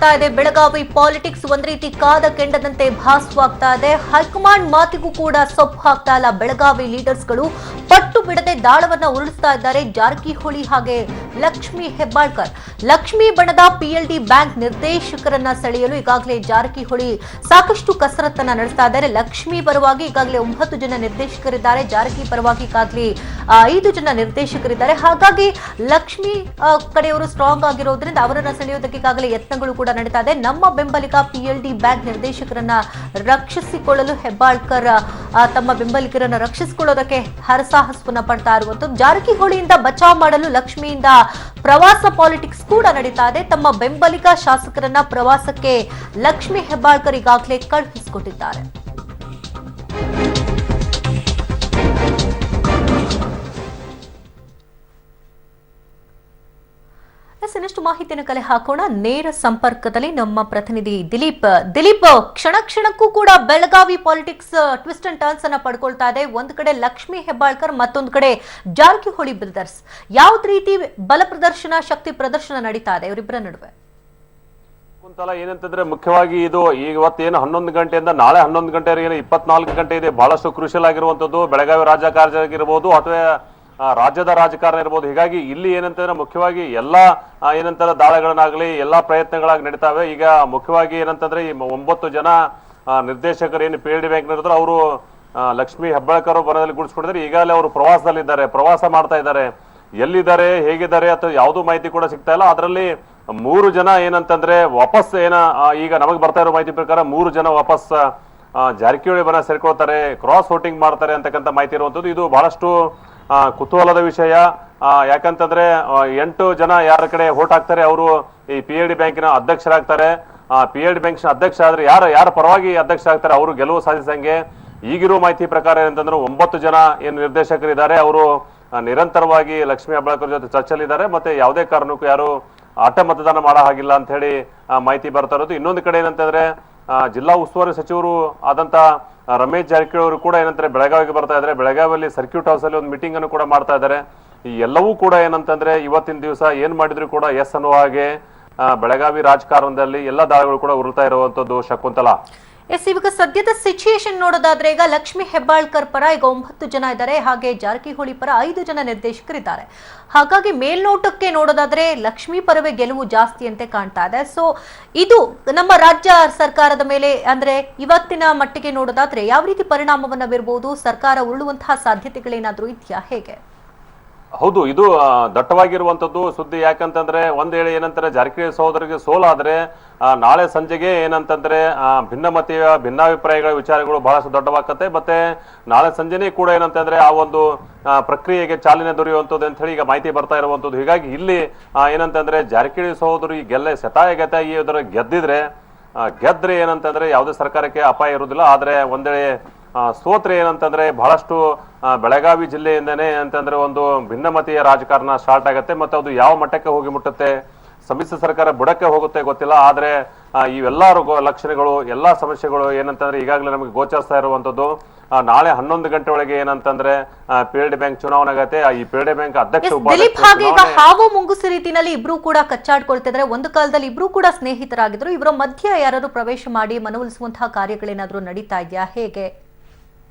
ಆಗ್ತಾ ಇದೆ. ಬೆಳಗಾವಿ ಪಾಲಿಟಿಕ್ಸ್ ಒಂದ್ ರೀತಿ ಕಾದ ಕೆಂಡದಂತೆ ಭಾಸವಾಗ್ತಾ ಇದೆ. ಹೈಕಮಾಂಡ್ ಮಾತಿಗೂ ಕೂಡ ಸೊಪ್ಪು ಹಾಕ್ತಾ ಇಲ್ಲ. ಬೆಳಗಾವಿ ಲೀಡರ್ಸ್ಗಳು ಪಟ್ಟು ಬಿಡದೆ ದಾಳವನ್ನ ಉರುಳಿಸ್ತಾ ಇದ್ದಾರೆ. ಜಾರಕಿಹೊಳಿ ಹಾಗೆ ಲಕ್ಷ್ಮೀ ಹೆಬ್ಬಾಳ್ಕರ್. ಲಕ್ಷ್ಮೀ ಬಣದ PLD ಬ್ಯಾಂಕ್ ನಿರ್ದೇಶಕರನ್ನ ಸೆಳೆಯಲು ಈಗಾಗಲೇ ಜಾರಕಿಹೊಳಿ ಸಾಕಷ್ಟು ಕಸರತ್ತನ್ನ ನಡೆಸ್ತಾ ಇದ್ದಾರೆ. ಲಕ್ಷ್ಮೀ ಪರವಾಗಿ ಈಗಾಗಲೇ 9 ಜನ ನಿರ್ದೇಶಕರಿದ್ದಾರೆ. ಜಾರಕಿ ಪರವಾಗಿ ಈಗಾಗಲೇ 5 ಜನ ನಿರ್ದೇಶಕರಿದ್ದಾರೆ. ಹಾಗಾಗಿ ಲಕ್ಷ್ಮೀ ಕಡೆಯವರು ಸ್ಟ್ರಾಂಗ್ ಆಗಿರೋದ್ರಿಂದ ಅವರನ್ನ ಸೆಳೆಯೋದಕ್ಕೆ ಈಗಾಗಲೇ ಯತ್ನಗಳು ಕೂಡ ನಡೀತಾ ಇದೆ. ನಮ್ಮ ಬೆಂಬಲಿಗ PLD ಬ್ಯಾಂಕ್ ನಿರ್ದೇಶಕರನ್ನ ರಕ್ಷಿಸಿಕೊಳ್ಳಲು ಹೆಬ್ಬಾಳ್ಕರ್ ತಮ್ಮ ಬೆಂಬಲಿಗರನ್ನ ರಕ್ಷಿಸಿಕೊಳ್ಳೋದಕ್ಕೆ ಹರಸಾಹಸವನ್ನ ಪಡ್ತಾ ಇರುವಂತದ್ದು. ಜಾರಕಿಹೊಳಿಯಿಂದ ಬಚಾವ್ ಮಾಡಲು ಲಕ್ಷ್ಮಿಯಿಂದ ಪ್ರವಾಸ ಪಾಲಿಟಿಕ್ಸ್ ಕೂಡ ನಡೀತಾ ಇದೆ. ತಮ್ಮ ಬೆಂಬಲಿಗ ಶಾಸಕರನ್ನ ಪ್ರವಾಸಕ್ಕೆ ಲಕ್ಷ್ಮೀ ಹೆಬ್ಬಾಳ್ಕರ್ ಈಗಾಗಲೇ ಕಳುಹಿಸಿಕೊಟ್ಟಿದ್ದಾರೆ. ಇನ್ನಷ್ಟು ಮಾಹಿತಿಯನ್ನು ಕಲೆ ಹಾಕೋಣ. ನೇರ ಸಂಪರ್ಕದಲ್ಲಿ ನಮ್ಮ ಪ್ರತಿನಿಧಿ ದಿಲೀಪ್. ಕ್ಷಣ ಕ್ಷಣಕ್ಕೂ ಕೂಡ Belagavi politics twist and turns ಅನ್ನ ಪಡ್ಕೊಳ್ತಾ ಇದೆ. ಒಂದ್ ಕಡೆ ಲಕ್ಷ್ಮೀ ಹೆಬ್ಬಾಳ್ಕರ್, ಮತ್ತೊಂದು ಕಡೆ ಜಾರಕಿಹೊಳಿ ಬ್ರದರ್ಸ್. ಯಾವ್ದು ರೀತಿ ಬಲ ಪ್ರದರ್ಶನ, ಶಕ್ತಿ ಪ್ರದರ್ಶನ ನಡೀತಾ ಇದೆ ಇವರಿಬ್ಬರ ನಡುವೆ? ಕುಂತಲ ಏನಂತಂದ್ರೆ ಮುಖ್ಯವಾಗಿ ಇದು ಇವತ್ತೇನು 11 ಗಂಟೆಯಿಂದ ನಾಳೆ 11 ಗಂಟೆವರೆಗೆ 24 ಗಂಟೆ ಇದೆ. ಬಹಳಷ್ಟು ಕ್ರೂಷಿಯಲ್ ಆಗಿರುವಂತದ್ದು. ಬೆಳಗಾವಿ ರಾಜಕಾರಣ ಆಗಿರ್ಬೋದು ಅಥವಾ ರಾಜ್ಯದ ರಾಜಕಾರಣ ಇರ್ಬೋದು. ಹೀಗಾಗಿ ಇಲ್ಲಿ ಏನಂತಂದ್ರೆ ಮುಖ್ಯವಾಗಿ ಎಲ್ಲಾ ಏನಂತಾರೆ ದಾಳಗಳನ್ನಾಗ್ಲಿ ಎಲ್ಲಾ ಪ್ರಯತ್ನಗಳಾಗಿ ನಡೀತಾವೆ. ಈಗ ಮುಖ್ಯವಾಗಿ ಏನಂತಂದ್ರೆ ಈ 9 ಜನ ನಿರ್ದೇಶಕರು ಏನು PLD ಬ್ಯಾಂಕ್ ನಡೆದ್ರು ಅವರು ಲಕ್ಷ್ಮೀ ಹೆಬ್ಬಾಳ್ಕರ್ ಬರದಲ್ಲಿ ಗುಡಿಸ್ಕೊಂಡಿದ್ದಾರೆ. ಈಗಾಗಲೇ ಅವರು ಪ್ರವಾಸದಲ್ಲಿದ್ದಾರೆ, ಪ್ರವಾಸ ಮಾಡ್ತಾ ಇದ್ದಾರೆ. ಎಲ್ಲಿದ್ದಾರೆ, ಹೇಗಿದ್ದಾರೆ ಅಥವಾ ಯಾವುದೂ ಮಾಹಿತಿ ಕೂಡ ಸಿಗ್ತಾ ಇಲ್ಲ. ಅದರಲ್ಲಿ 3 ಜನ ಏನಂತಂದ್ರೆ ವಾಪಸ್ ಈಗ ನಮಗೆ ಬರ್ತಾ ಇರೋ ಮಾಹಿತಿ ಪ್ರಕಾರ 3 ಜನ ವಾಪಸ್ ಜಾರಕಿಹೊಳಿ ಬನ ಸೇರ್ಕೊಳ್ತಾರೆ, ಕ್ರಾಸ್ ವೋಟಿಂಗ್ ಮಾಡ್ತಾರೆ ಅಂತಕ್ಕಂಥ ಮಾಹಿತಿ ಇರುವಂತದ್ದು. ಇದು ಬಹಳಷ್ಟು ಕುತೂಹಲದ ವಿಷಯ. ಯಾಕಂತಂದ್ರೆ 8 ಜನ ಯಾರ ಕಡೆ ವೋಟ್ ಹಾಕ್ತಾರೆ ಅವರು ಈ PLD ಬ್ಯಾಂಕಿನ ಅಧ್ಯಕ್ಷರಾಗ್ತಾರೆ. PLD ಬ್ಯಾಂಕ್ ಅಧ್ಯಕ್ಷ ಆದ್ರೆ ಯಾರ ಪರವಾಗಿ ಅಧ್ಯಕ್ಷ ಆಗ್ತಾರೆ ಅವರು ಗೆಲುವು ಸಾಧಿಸಂಗೆ. ಈಗಿರುವ ಮಾಹಿತಿ ಪ್ರಕಾರ ಏನಂತಂದ್ರೆ 9 ಜನ ಏನು ನಿರ್ದೇಶಕರಿದ್ದಾರೆ ಅವರು ನಿರಂತರವಾಗಿ ಲಕ್ಷ್ಮೀ ಹೆಬ್ಬಾಳ್ಕರ್ ಜೊತೆ ಚರ್ಚೆಯಲ್ಲಿದ್ದಾರೆ. ಮತ್ತೆ ಯಾವುದೇ ಕಾರಣಕ್ಕೂ ಯಾರು ಆಟ ಮತದಾನ ಮಾಡೋ ಹಾಗಿಲ್ಲ ಅಂತ ಹೇಳಿ ಮಾಹಿತಿ ಬರ್ತಾ ಇರೋದು. ಇನ್ನೊಂದು ಕಡೆ ಏನಂತಂದ್ರೆ ಜಿಲ್ಲಾ ಉಸ್ತುವಾರಿ ಸಚಿವರು ಆದಂತ ರಮೇಶ್ ಜಾರಕಿಹೊಳಿ ಅವರು ಕೂಡ ಏನಂತಾರೆ ಬೆಳಗಾವಿಗೆ ಬರ್ತಾ ಇದ್ದಾರೆ. ಬೆಳಗಾವಿಯಲ್ಲಿ ಸರ್ಕ್ಯೂಟ್ ಹೌಸ್ ಅಲ್ಲಿ ಒಂದು ಮೀಟಿಂಗ್ ಅನ್ನು ಕೂಡ ಮಾಡ್ತಾ ಇದ್ದಾರೆ. ಈ ಎಲ್ಲವೂ ಕೂಡ ಏನಂತಂದ್ರೆ ಇವತ್ತಿನ ದಿವಸ ಏನ್ ಮಾಡಿದ್ರು ಕೂಡ ಎಸ್ ಅನ್ನುವ ಹಾಗೆ ಬೆಳಗಾವಿ ರಾಜಕಾರಣದಲ್ಲಿ ಎಲ್ಲ ದಾಳಿಗಳು ಕೂಡ ಉರುಳ್ತಾ ಇರುವಂತದ್ದು. ಶಕುಂತಲಾ, ಇವಾಗ ಸದ್ಯದ ಸಿಚುಯೇಷನ್ ನೋಡೋದಾದ್ರೆ ಈಗ ಲಕ್ಷ್ಮೀ ಹೆಬ್ಬಾಳ್ಕರ್ ಪರ ಈಗ 9 ಜನ ಇದ್ದಾರೆ, ಹಾಗೆ ಜಾರಕಿಹೊಳಿ ಪರ 5 ಜನ ನಿರ್ದೇಶಕರಿದ್ದಾರೆ. ಹಾಗಾಗಿ ಮೇಲ್ನೋಟಕ್ಕೆ ನೋಡೋದಾದ್ರೆ ಲಕ್ಷ್ಮೀ ಪರವೇ ಗೆಲುವು ಜಾಸ್ತಿ ಅಂತ ಕಾಣ್ತಾ ಇದೆ. ಸೊ ಇದು ನಮ್ಮ ರಾಜ್ಯ ಸರ್ಕಾರದ ಮೇಲೆ ಅಂದ್ರೆ ಇವತ್ತಿನ ಮಟ್ಟಿಗೆ ನೋಡೋದಾದ್ರೆ ಯಾವ ರೀತಿ ಪರಿಣಾಮವನ್ನ ಬೀರಬಹುದು? ಸರ್ಕಾರ ಉರುಳುವಂತಹ ಸಾಧ್ಯತೆಗಳೇನಾದ್ರೂ ಇದೆಯಾ, ಹೇಗೆ? ಹೌದು, ಇದು ದಟ್ಟವಾಗಿರುವಂತದ್ದು ಸುದ್ದಿ. ಯಾಕಂತಂದ್ರೆ ಒಂದ್ ವೇಳೆ ಏನಂತಾರೆ ಜಾರಕಿಹೊಳಿ ಸಹೋದರಿಗೆ ಸೋಲಾದ್ರೆ ನಾಳೆ ಸಂಜೆಗೆ ಏನಂತಂದ್ರೆ ಭಿನ್ನಾಭಿಪ್ರಾಯಗಳ ವಿಚಾರಗಳು ಬಹಳಷ್ಟು ದೊಡ್ಡವಾಗತ್ತೆ. ಮತ್ತೆ ನಾಳೆ ಸಂಜೆನೇ ಕೂಡ ಏನಂತಂದ್ರೆ ಆ ಒಂದು ಪ್ರಕ್ರಿಯೆಗೆ ಚಾಲನೆ ದೊರೆಯುವಂಥದ್ದು ಅಂತ ಹೇಳಿ ಈಗ ಮಾಹಿತಿ ಬರ್ತಾ ಇರುವಂತದ್ದು. ಹೀಗಾಗಿ ಇಲ್ಲಿ ಏನಂತಂದ್ರೆ ಜಾರಕಿಹೊಳಿ ಸಹೋದರು ಈ ಸತಾಯಗತಾಗಿ ಗೆದ್ರೆ ಏನಂತಂದ್ರೆ ಯಾವುದೇ ಸರ್ಕಾರಕ್ಕೆ ಅಪಾಯ ಇರುವುದಿಲ್ಲ. ಆದ್ರೆ ಒಂದೇಳೆ ಸೋತ್ರೆ ಏನಂತಂದ್ರೆ ಬಹಳಷ್ಟು ಬೆಳಗಾವಿ ಜಿಲ್ಲೆಯಿಂದನೇ ಅಂತಂದ್ರೆ ಒಂದು ಭಿನ್ನಮತೀಯ ರಾಜಕಾರಣ ಸ್ಟಾರ್ಟ್ ಆಗತ್ತೆ. ಮತ್ತೆ ಅದು ಯಾವ ಮಟ್ಟಕ್ಕೆ ಹೋಗಿ ಮುಟ್ಟುತ್ತೆ, ಸಮ್ಮಿಶ್ರ ಸರ್ಕಾರ ಬುಡಕ್ಕೆ ಹೋಗುತ್ತೆ ಗೊತ್ತಿಲ್ಲ. ಆದ್ರೆ ಇವೆಲ್ಲ ಲಕ್ಷಣಗಳು ಎಲ್ಲಾ ಸಮಸ್ಯೆಗಳು ಏನಂತಂದ್ರೆ ಈಗಾಗಲೇ ನಮಗೆ ಗೋಚರಿಸ್ತಾ ಇರುವಂತದ್ದು. ನಾಳೆ 11 ಗಂಟೆ ಒಳಗೆ ಏನಂತಂದ್ರೆ PLD ಬ್ಯಾಂಕ್ ಚುನಾವಣೆ ಆಗತ್ತೆ. ಈ PLD ಬ್ಯಾಂಕ್ ಅಧ್ಯಕ್ಷ ಹಾವು ಮುಂಗುಸು ರೀತಿಯಲ್ಲಿ ಇಬ್ರು ಕೂಡ ಕಚ್ಚಾಡ್ಕೊಳ್ತಿದ್ರೆ. ಒಂದು ಕಾಲದಲ್ಲಿ ಇಬ್ರು ಕೂಡ ಸ್ನೇಹಿತರಾಗಿದ್ರು. ಇವರ ಮಧ್ಯ ಯಾರು ಪ್ರವೇಶ ಮಾಡಿ ಮನವೊಲಿಸುವಂತಹ ಕಾರ್ಯಗಳೇನಾದ್ರೂ ನಡೀತಾ ಇದೆಯಾ, ಹೇಗೆ?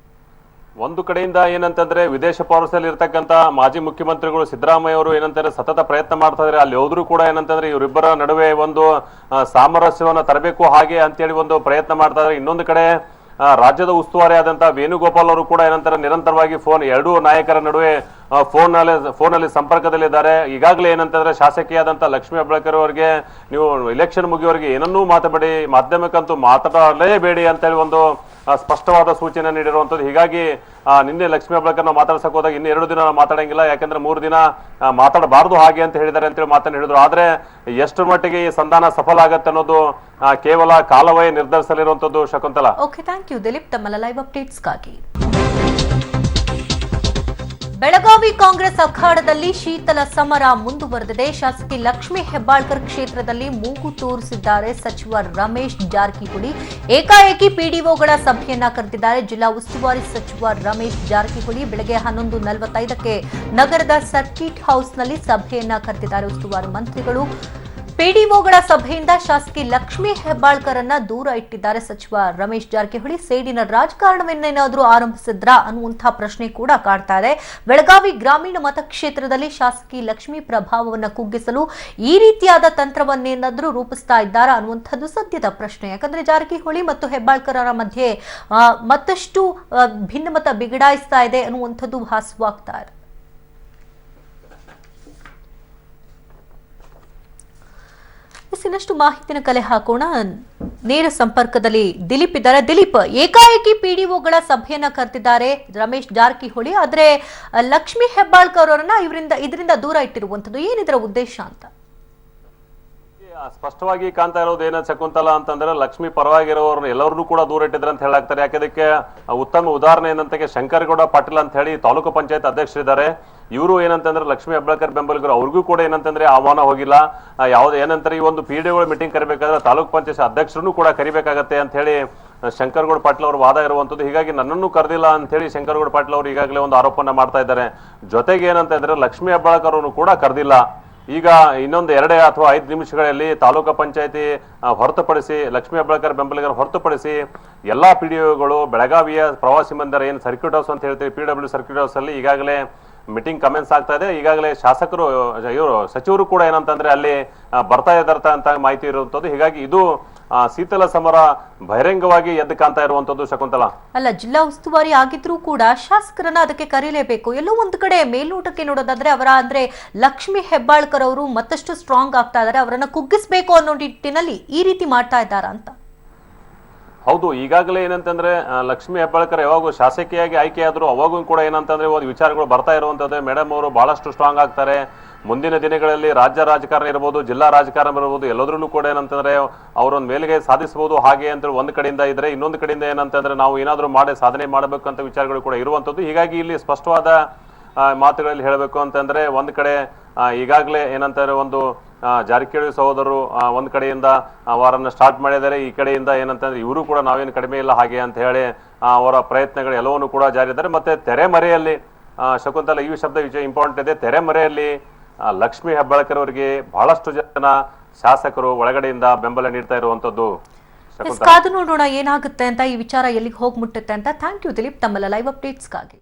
ಒಂದು ಕಡೆಯಿಂದ ಏನಂತಂದ್ರೆ ವಿದೇಶ ಪ್ರವಾಸದಲ್ಲಿ ಇರ್ತಕ್ಕಂಥ ಮಾಜಿ ಮುಖ್ಯಮಂತ್ರಿಗಳು ಸಿದ್ದರಾಮಯ್ಯ ಅವರು ಏನಂತಾರೆ ಸತತ ಪ್ರಯತ್ನ ಮಾಡ್ತಾ ಇದ್ದಾರೆ. ಅಲ್ಲಿ ಹೋದ್ರು ಕೂಡ ಏನಂತಂದ್ರೆ ಇವರಿಬ್ಬರ ನಡುವೆ ಒಂದು ಸಾಮರಸ್ಯವನ್ನ ತರಬೇಕು ಹಾಗೆ ಅಂತೇಳಿ ಒಂದು ಪ್ರಯತ್ನ ಮಾಡ್ತಾ ಇದ್ದಾರೆ. ಇನ್ನೊಂದು ಕಡೆ ರಾಜ್ಯದ ಉಸ್ತುವಾರಿ ಆದಂತಹ ವೇಣುಗೋಪಾಲ್ ಅವರು ಕೂಡ ಏನಂತಾರೆ ನಿರಂತರವಾಗಿ ಎರಡೂ ನಾಯಕರ ನಡುವೆ ಫೋನಲ್ಲಿ ಸಂಪರ್ಕದಲ್ಲಿದ್ದಾರೆ. ಈಗಾಗಲೇ ಏನಂತಂದ್ರೆ ಶಾಸಕಿಯಾದಂತಹ ಲಕ್ಷ್ಮೀ ಹೆಬ್ಬಾಳ್ಕರ್ ಅವರಿಗೆ ನೀವು ಇಲೆಕ್ಷನ್ ಮುಗಿಯುವವರೆಗೆ ಏನನ್ನೂ ಮಾತಾಡಬೇಡಿ, ಮಾಧ್ಯಮಕ್ಕಂತೂ ಮಾತಾಡಲೇಬೇಡಿ ಅಂತೇಳಿ ಒಂದು ಸ್ಪಷ್ಟವಾದ ಸೂಚನೆ ನೀಡಿರುವಂತದ್ದು. ಹೀಗಾಗಿ ನಿನ್ನೆ ಲಕ್ಷ್ಮೀ ಹೆಬ್ಬಾಳ್ಕರ್ ನಾವು ಮಾತಾಡ್ಸಕ್ ಹೋದಾಗ ಇನ್ನು 2 ದಿನ ಮಾತಾಡಂಗಿಲ್ಲ, ಯಾಕಂದ್ರೆ 3 ದಿನ ಮಾತಾಡಬಾರ್ದು ಹಾಗೆ ಅಂತ ಹೇಳಿದ್ದಾರೆ ಅಂತೇಳಿ ಮಾತನ್ನು ಹೇಳಿದ್ರು. ಆದ್ರೆ ಎಷ್ಟು ಮಟ್ಟಿಗೆ ಈ ಸಂಧಾನ ಸಫಲ ಆಗತ್ತೆ ಅನ್ನೋದು ಕೇವಲ ಕಾಲವೇ ನಿರ್ಧರಿಸಲಿರುವಂತದ್ದು. Shakuntala, okay, thank you Dilip ತಮ್ಮ ಲೈವ್ ಅಪ್ಡೇಟ್ಸ್ಗಾಗಿ. ಬೆಳಗಾವಿ ಕಾಂಗ್ರೆಸ್ ಅಖಾಡದಲ್ಲಿ ಶೀತಲ ಸಮರ ಮುಂದುವರೆದಿದೆ. ಶಾಸಕಿ ಲಕ್ಷ್ಮೀ ಹೆಬ್ಬಾಳ್ಕರ್ ಕ್ಷೇತ್ರದಲ್ಲಿ ಮೂಗು ತೂರಿಸಿದ್ದಾರೆ ಸಚಿವ ರಮೇಶ್ ಜಾರಕಿಹೊಳಿ. ಏಕಾಏಕಿ ಪಿಡಿಒಗಳ ಸಭೆಯನ್ನ ಕರೆದಿದ್ದಾರೆ ಜಿಲ್ಲಾ ಉಸ್ತುವಾರಿ ಸಚಿವ ರಮೇಶ್ ಜಾರಕಿಹೊಳಿ. ಬೆಳಗ್ಗೆ 11:45ಕ್ಕೆ ನಗರದ ಸರ್ಕಿಟ್ ಹೌಸ್ನಲ್ಲಿ ಸಭೆಯನ್ನ ಕರೆದಿದ್ದಾರೆ ಉಸ್ತುವಾರಿ ಮಂತ್ರಿಗಳು. ಪಿಡಿಒಗಳ ಸಭೆಯಿಂದ ಶಾಸಕಿ ಲಕ್ಷ್ಮೀ ಹೆಬ್ಬಾಳ್ಕರನ್ನ ದೂರ ಇಟ್ಟಿದ್ದಾರೆ ಸಚಿವ ರಮೇಶ್ ಜಾರಕಿಹೊಳಿ. ಸೇಡಿನ ರಾಜಕಾರಣವನ್ನೇನಾದ್ರೂ ಆರಂಭಿಸಿದ್ರಾ ಅನ್ನುವಂತಹ ಪ್ರಶ್ನೆ ಕೂಡ ಕಾಡ್ತಾ ಇದೆ. ಬೆಳಗಾವಿ ಗ್ರಾಮೀಣ ಮತಕ್ಷೇತ್ರದಲ್ಲಿ ಶಾಸಕಿ ಲಕ್ಷ್ಮೀ ಪ್ರಭಾವವನ್ನು ಕುಗ್ಗಿಸಲು ಈ ರೀತಿಯಾದ ತಂತ್ರವನ್ನೇನಾದ್ರೂ ರೂಪಿಸ್ತಾ ಇದ್ದಾರಾ ಅನ್ನುವಂಥದ್ದು ಸದ್ಯದ ಪ್ರಶ್ನೆ. ಯಾಕಂದ್ರೆ ಜಾರಕಿಹೊಳಿ ಮತ್ತು ಹೆಬ್ಬಾಳ್ಕರರ ಮಧ್ಯೆ ಮತ್ತಷ್ಟು ಭಿನ್ನಮತ ಬಿಗಡಾಯಿಸ್ತಾ ಇದೆ ಅನ್ನುವಂಥದ್ದು ಭಾಸವಾಗ್ತಾ ಇದೆ. ಇನ್ನಷ್ಟು ಮಾಹಿತಿನ ಕಲೆ ಹಾಕೋಣ. ನೇರ ಸಂಪರ್ಕದಲ್ಲಿ ದಿಲೀಪ್ ಇದ್ದಾರೆ. ದಿಲೀಪ್, ಏಕಾಏಕಿ ಪಿಡಿಒಗಳ ಸಭೆಯನ್ನ ಕರೆದಿದ್ದಾರೆ ರಮೇಶ್ ಜಾರಕಿಹೊಳಿ, ಆದ್ರೆ ಲಕ್ಷ್ಮೀ ಹೆಬ್ಬಾಳ್ಕರ್ ಅವರನ್ನ ಇದರಿಂದ ದೂರ ಇಟ್ಟಿರುವಂತದ್ದು ಏನಿದರ ಉದ್ದೇಶ ಅಂತ? ಸ್ಪಷ್ಟವಾಗಿ ಕಾಣ್ತಾ ಇರೋದು ಏನ ಶಕುಂತಲಾ ಅಂತಂದ್ರೆ ಲಕ್ಷ್ಮಿ ಪರವಾಗಿರೋರ್ನ ಎಲ್ಲರನ್ನೂ ಕೂಡ ದೂರ ಇಟ್ಟಿದ್ರೆ ಅಂತ ಹೇಳಾಗ್ತಾರೆ. ಯಾಕದಕ್ಕೆ ಉತ್ತಮ ಉದಾಹರಣೆ ಏನಂತ ಶಂಕರಗೌಡ ಪಾಟೀಲ್ ಅಂತ ಹೇಳಿ ತಾಲೂಕು ಪಂಚಾಯತ್ ಅಧ್ಯಕ್ಷರಿದ್ದಾರೆ. ಇವರು ಏನಂತಂದ್ರೆ ಲಕ್ಷ್ಮೀ ಹೆಬ್ಬಾಳ್ಕರ್ ಬೆಂಬಲಿಗರು, ಅವ್ರಿಗೂ ಕೂಡ ಏನಂತಂದ್ರೆ ಆಹ್ವಾನ ಹೋಗಿಲ್ಲ. ಯಾವ್ದು ಏನಂತಾರೆ ಈ ಒಂದು ಪಿಡಿಒ ಮೀಟಿಂಗ್ ಕರಿಬೇಕಾದ್ರೆ ತಾಲೂಕು ಪಂಚಾಯತ್ ಅಧ್ಯಕ್ಷರನ್ನು ಕೂಡ ಕರಿಬೇಕಾಗತ್ತೆ ಅಂತ ಹೇಳಿ ಶಂಕರಗೌಡ ಪಾಟೀಲ್ ಅವರು ವಾದ ಇರುವಂತದ್ದು. ಹೀಗಾಗಿ ನನ್ನನ್ನು ಕರೆದಿಲ್ಲ ಅಂತ ಹೇಳಿ ಶಂಕರಗೌಡ ಪಾಟೀಲ್ ಅವರು ಈಗಾಗಲೇ ಒಂದು ಆರೋಪನ ಮಾಡ್ತಾ ಇದ್ದಾರೆ. ಜೊತೆಗೆ ಏನಂತಂದ್ರೆ ಲಕ್ಷ್ಮೀ ಹೆಬ್ಬಾಳ್ಕರ್ ಅವರನ್ನು ಕೂಡ ಕರೆದಿಲ್ಲ. ಈಗ ಇನ್ನೊಂದು 2 ಅಥವಾ 5 ನಿಮಿಷಗಳಲ್ಲಿ ತಾಲೂಕು ಪಂಚಾಯತಿ ಹೊರತುಪಡಿಸಿ ಲಕ್ಷ್ಮೀ ಹೆಬ್ಬಾಳ್ಕರ್ ಬೆಂಬಲಿಗರ ಹೊರತುಪಡಿಸಿ ಎಲ್ಲಾ ಪಿಡಿಒಗಳು ಬೆಳಗಾವಿಯ ಪ್ರವಾಸಿ ಮಂದಿರ ಏನು ಸರ್ಕ್ಯೂಟ್ ಹೌಸ್ ಅಂತ ಹೇಳ್ತೀವಿ, PW ಸರ್ಕ್ಯೂಟ್ ಹೌಸ್ ಅಲ್ಲಿ ಈಗಾಗಲೇ ಮೀಟಿಂಗ್ ಕಮೆನ್ಸ್ ಆಗ್ತಾ ಇದೆ. ಈಗಾಗಲೇ ಶಾಸಕರು ಇವರು ಸಚಿವರು ಕೂಡ ಏನಂತಂದ್ರೆ ಅಲ್ಲಿ ಬರ್ತಾ ಇದ್ದಾರ ಅಂತ ಮಾಹಿತಿ ಇರುವಂತದ್ದು. ಹೀಗಾಗಿ ಇದು ಶೀತಲ ಸಮರ ಬಹಿರಂಗವಾಗಿ ಎದ್ದು ಕಾಣ್ತಾ ಇರುವಂತದ್ದು ಶಕುಂತಲಾ. ಅಲ್ಲ, ಜಿಲ್ಲಾ ಉಸ್ತುವಾರಿ ಆಗಿದ್ರೂ ಕೂಡ ಶಾಸಕರನ್ನ ಅದಕ್ಕೆ ಕರೀಲೇಬೇಕು. ಎಲ್ಲೋ ಒಂದು ಕಡೆ ಮೇಲ್ನೋಟಕ್ಕೆ ನೋಡೋದಾದ್ರೆ ಅಂದ್ರೆ ಲಕ್ಷ್ಮೀ ಹೆಬ್ಬಾಳ್ಕರ್ ಅವರು ಮತ್ತಷ್ಟು ಸ್ಟ್ರಾಂಗ್ ಆಗ್ತಾ ಇದಾರೆ, ಅವರನ್ನ ಕುಗ್ಗಿಸ್ಬೇಕು ಅನ್ನೋ ನಿಟ್ಟಿನಲ್ಲಿ ಈ ರೀತಿ ಮಾಡ್ತಾ ಇದ್ದಾರಾ ಅಂತ? ಹೌದು, ಈಗಾಗಲೇ ಏನಂತಂದ್ರೆ ಲಕ್ಷ್ಮೀ ಹೆಬ್ಬಾಳ್ಕರ್ ಯಾವಾಗ ಶಾಸಕಿಯಾಗಿ ಆಯ್ಕೆಯಾದ್ರು ಅವಾಗೂ ಕೂಡ ಏನಂತಂದ್ರೆ ಒಂದು ವಿಚಾರಗಳು ಬರ್ತಾ ಇರುವಂತದ್ದು. ಮೇಡಮ್ ಅವರು ಬಹಳಷ್ಟು ಸ್ಟ್ರಾಂಗ್ ಆಗ್ತಾರೆ. ಮುಂದಿನ ದಿನಗಳಲ್ಲಿ ರಾಜ್ಯ ರಾಜಕಾರಣ ಇರ್ಬೋದು, ಜಿಲ್ಲಾ ರಾಜಕಾರಣ ಇರ್ಬೋದು, ಎಲ್ಲದ್ರಲ್ಲೂ ಕೂಡ ಏನಂತಂದ್ರೆ ಅವರೊಂದು ಮೇಲಿಗೆ ಸಾಧಿಸಬಹುದು ಹಾಗೆ ಅಂತ ಒಂದು ಕಡೆಯಿಂದ ಇದ್ರೆ, ಇನ್ನೊಂದು ಕಡೆಯಿಂದ ಏನಂತಂದ್ರೆ ನಾವು ಏನಾದ್ರೂ ಮಾಡಿ ಸಾಧನೆ ಮಾಡಬೇಕು ಅಂತ ವಿಚಾರಗಳು ಕೂಡ ಇರುವಂತದ್ದು. ಹೀಗಾಗಿ ಇಲ್ಲಿ ಸ್ಪಷ್ಟವಾದ ಮಾತುಗಳಲ್ಲಿ ಹೇಳಬೇಕು ಅಂತಂದ್ರೆ ಒಂದ್ ಕಡೆ ಈಗಾಗಲೇ ಏನಂತಾರೆ ಒಂದು ಜಾರಕಿಹೊಳಿ ಸಹೋದರರು ಒಂದ್ ಕಡೆಯಿಂದ ಅವರನ್ನ ಸ್ಟಾರ್ಟ್ ಮಾಡಿದ್ದಾರೆ, ಈ ಕಡೆಯಿಂದ ಏನಂತಂದ್ರೆ ಇವರು ಕೂಡ ನಾವೇನು ಕಡಿಮೆ ಇಲ್ಲ ಹಾಗೆ ಅಂತ ಹೇಳಿ ಅವರ ಪ್ರಯತ್ನಗಳು ಎಲ್ಲವನ್ನೂ ಕೂಡ ಜಾರಿ ಇದ್ದಾರೆ. ಮತ್ತೆ ತೆರೆಮರೆಯಲ್ಲಿ ಶಕುಂತಲಾ ಈ ಶಬ್ದ ಇಂಪಾರ್ಟೆಂಟ್ ಇದೆ. ತೆರೆಮರೆಯಲ್ಲಿ ಲಕ್ಷ್ಮೀ ಹೆಬ್ಬಾಳ್ಕರ್ ಅವರಿಗೆ ಬಹಳಷ್ಟು ಜನ ಶಾಸಕರು ಒಳಗಡೆಯಿಂದ ಬೆಂಬಲ ನೀಡ್ತಾ ಇರುವಂತದ್ದು. ಕಾದು ನೋಡೋಣ ಏನಾಗುತ್ತೆ ಅಂತ, ಈ ವಿಚಾರ ಎಲ್ಲಿಗೆ ಹೋಗಿ ಮುಟ್ಟುತ್ತೆ ಅಂತ. ಥ್ಯಾಂಕ್ ಯು ದಿಲೀಪ್, ತಮ್ಮ ಲೈವ್ ಅಪ್ಡೇಟ್ಸ್ಗಾಗಿ.